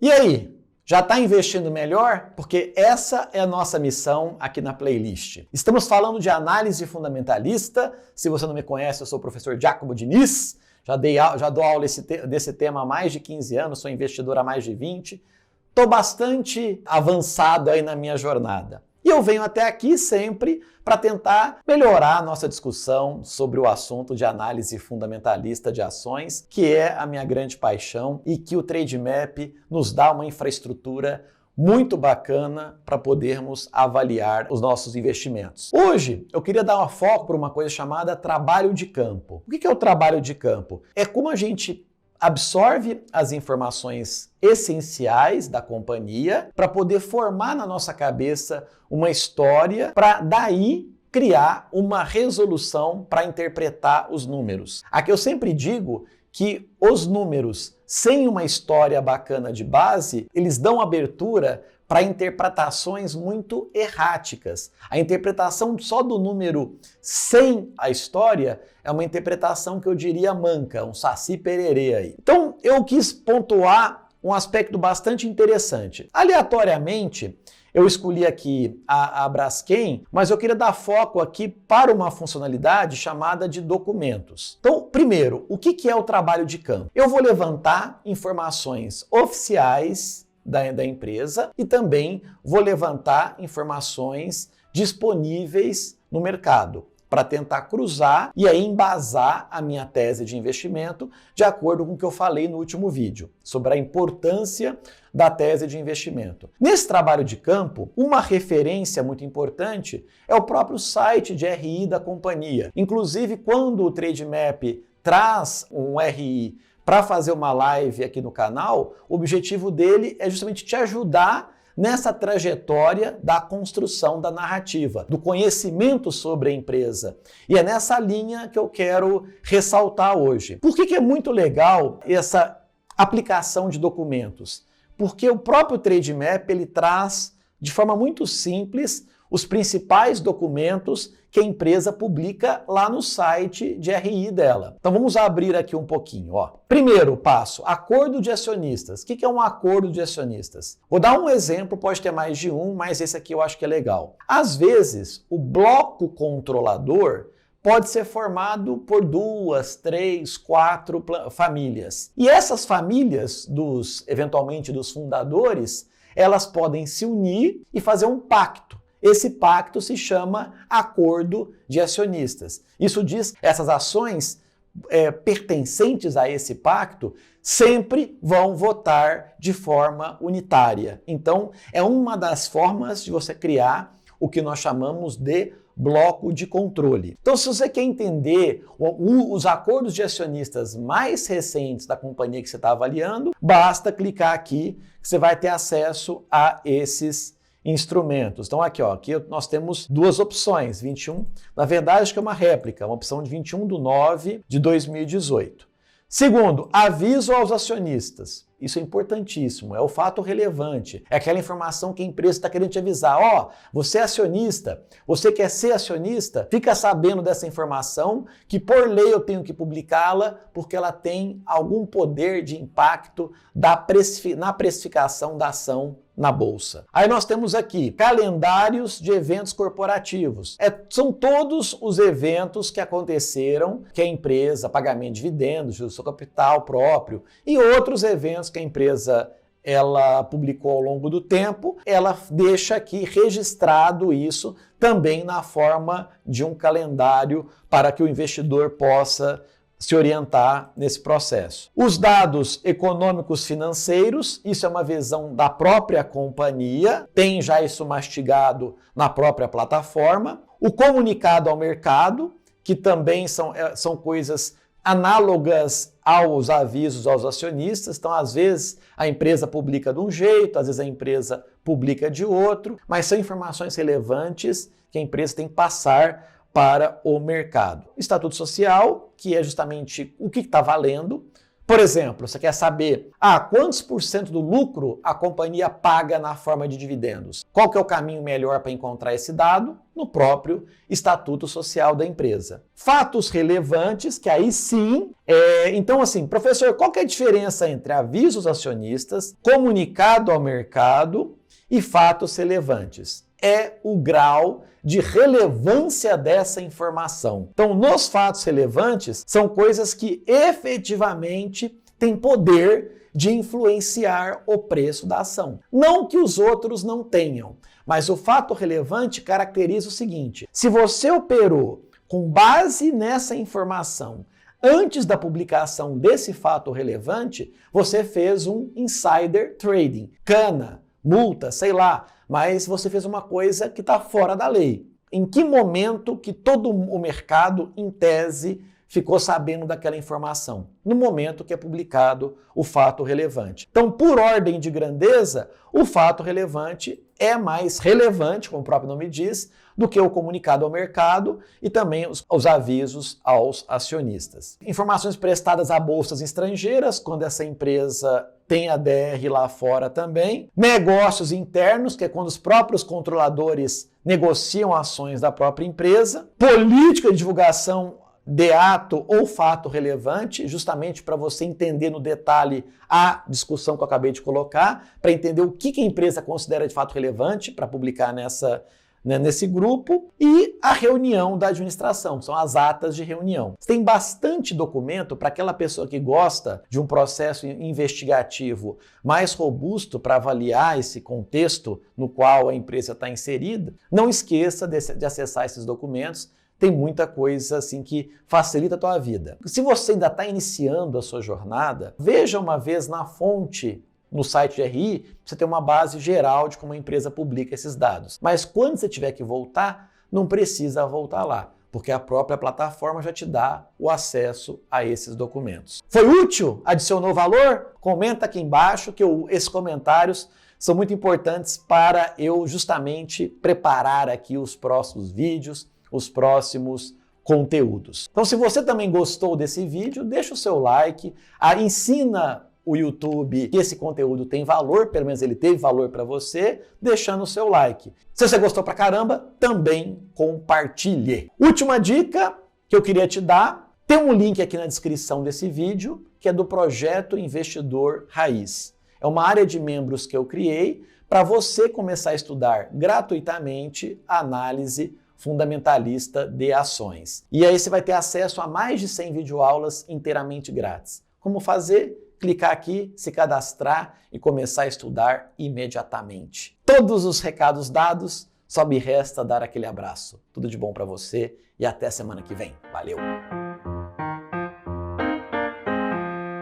E aí, já está investindo melhor? Porque essa é a nossa missão aqui na playlist. Estamos falando de análise fundamentalista. Se você não me conhece, eu sou o professor Giacomo Diniz. Já dou aula desse tema há mais de 15 anos, sou investidor há mais de 20. Estou bastante avançado aí na minha jornada. E eu venho até aqui sempre para tentar melhorar a nossa discussão sobre o assunto de análise fundamentalista de ações, que é a minha grande paixão e que o Trademap nos dá uma infraestrutura muito bacana para podermos avaliar os nossos investimentos. Hoje eu queria dar um foco para uma coisa chamada trabalho de campo. O que é o trabalho de campo? É como a gente absorve as informações essenciais da companhia para poder formar na nossa cabeça uma história para daí criar uma resolução para interpretar os números. Aqui eu sempre digo que os números sem uma história bacana de base, eles dão abertura para interpretações muito erráticas. A interpretação só do número sem a história é uma interpretação que eu diria manca, um saci pererê aí. Então eu quis pontuar um aspecto bastante interessante. Aleatoriamente, eu escolhi aqui a Braskem, mas eu queria dar foco aqui para uma funcionalidade chamada de documentos. Então, primeiro, o que é o trabalho de campo? Eu vou levantar informações oficiais da empresa e também vou levantar informações disponíveis no mercado para tentar cruzar e aí embasar a minha tese de investimento de acordo com o que eu falei no último vídeo, sobre a importância da tese de investimento. Nesse trabalho de campo, uma referência muito importante é o próprio site de RI da companhia. Inclusive, quando o Trademap traz um RI para fazer uma live aqui no canal, o objetivo dele é justamente te ajudar nessa trajetória da construção da narrativa, do conhecimento sobre a empresa. E é nessa linha que eu quero ressaltar hoje. Por que é muito legal essa aplicação de documentos? Porque o próprio Trademap ele traz de forma muito simples os principais documentos que a empresa publica lá no site de RI dela. Então vamos abrir aqui um pouquinho. Primeiro passo, acordo de acionistas. O que é um acordo de acionistas? Vou dar um exemplo, pode ter mais de um, mas esse aqui eu acho que é legal. Às vezes, o bloco controlador pode ser formado por 2, 3, 4 famílias. E essas famílias, eventualmente dos fundadores, elas podem se unir e fazer um pacto. Esse pacto se chama acordo de acionistas. Isso diz que essas ações pertencentes a esse pacto sempre vão votar de forma unitária. Então, é uma das formas de você criar o que nós chamamos de bloco de controle. Então, se você quer entender os acordos de acionistas mais recentes da companhia que você está avaliando, basta clicar aqui que você vai ter acesso a esses instrumentos. Então aqui nós temos duas opções, 21, na verdade acho que é uma réplica, uma opção de 21/9/2018. Segundo, aviso aos acionistas. Isso é importantíssimo, é o fato relevante, é aquela informação que a empresa está querendo te avisar. Você é acionista, você quer ser acionista, fica sabendo dessa informação que por lei eu tenho que publicá-la porque ela tem algum poder de impacto na precificação da ação na bolsa. Aí nós temos aqui calendários de eventos corporativos. São todos os eventos que aconteceram que a empresa, pagamento de dividendos, juros sobre capital próprio e outros eventos que a empresa ela publicou ao longo do tempo, ela deixa aqui registrado isso também na forma de um calendário para que o investidor possa se orientar nesse processo. Os dados econômicos financeiros, isso é uma visão da própria companhia, tem já isso mastigado na própria plataforma. O comunicado ao mercado, que também são coisas análogas aos avisos aos acionistas. Então, às vezes, a empresa publica de um jeito, às vezes a empresa publica de outro, mas são informações relevantes que a empresa tem que passar para o mercado. Estatuto social, que é justamente o que está valendo, Por exemplo, você quer saber quantos por cento do lucro a companhia paga na forma de dividendos? Qual que é o caminho melhor para encontrar esse dado? No próprio Estatuto Social da empresa. Fatos relevantes, que aí sim... Então, assim, professor, qual que é a diferença entre avisos acionistas, comunicado ao mercado e fatos relevantes? É o grau de relevância dessa informação. Então, nos fatos relevantes, são coisas que efetivamente têm poder de influenciar o preço da ação. Não que os outros não tenham, mas o fato relevante caracteriza o seguinte: se você operou com base nessa informação antes da publicação desse fato relevante, você fez um insider trading, cana, multa, sei lá, mas você fez uma coisa que está fora da lei. Em que momento que todo o mercado, em tese, ficou sabendo daquela informação? No momento que é publicado o fato relevante. Então, por ordem de grandeza, o fato relevante é mais relevante, como o próprio nome diz, do que o comunicado ao mercado e também os avisos aos acionistas. Informações prestadas a bolsas estrangeiras, quando essa empresa tem a DR lá fora também. Negócios internos, que é quando os próprios controladores negociam ações da própria empresa. Política de divulgação de ato ou fato relevante, justamente para você entender no detalhe a discussão que eu acabei de colocar, para entender o que a empresa considera de fato relevante para publicar nesse grupo, e a reunião da administração, são as atas de reunião. Tem bastante documento para aquela pessoa que gosta de um processo investigativo mais robusto para avaliar esse contexto no qual a empresa está inserida. Não esqueça de acessar esses documentos. Tem muita coisa assim que facilita a tua vida. Se você ainda está iniciando a sua jornada, veja uma vez na fonte, no site de RI, você tem uma base geral de como a empresa publica esses dados. Mas quando você tiver que voltar, não precisa voltar lá, porque a própria plataforma já te dá o acesso a esses documentos. Foi útil? Adicionou valor? Comenta aqui embaixo que esses comentários são muito importantes para eu justamente preparar aqui os próximos vídeos, os próximos conteúdos. Então, se você também gostou desse vídeo, deixa o seu like, ensina o YouTube que esse conteúdo tem valor, pelo menos ele teve valor para você, deixando o seu like. Se você gostou pra caramba, também compartilhe. Última dica que eu queria te dar, tem um link aqui na descrição desse vídeo, que é do Projeto Investidor Raiz. É uma área de membros que eu criei para você começar a estudar gratuitamente a análise fundamentalista de ações. E aí você vai ter acesso a mais de 100 videoaulas inteiramente grátis. Como fazer? Clicar aqui, se cadastrar e começar a estudar imediatamente. Todos os recados dados, só me resta dar aquele abraço. Tudo de bom para você e até semana que vem. Valeu!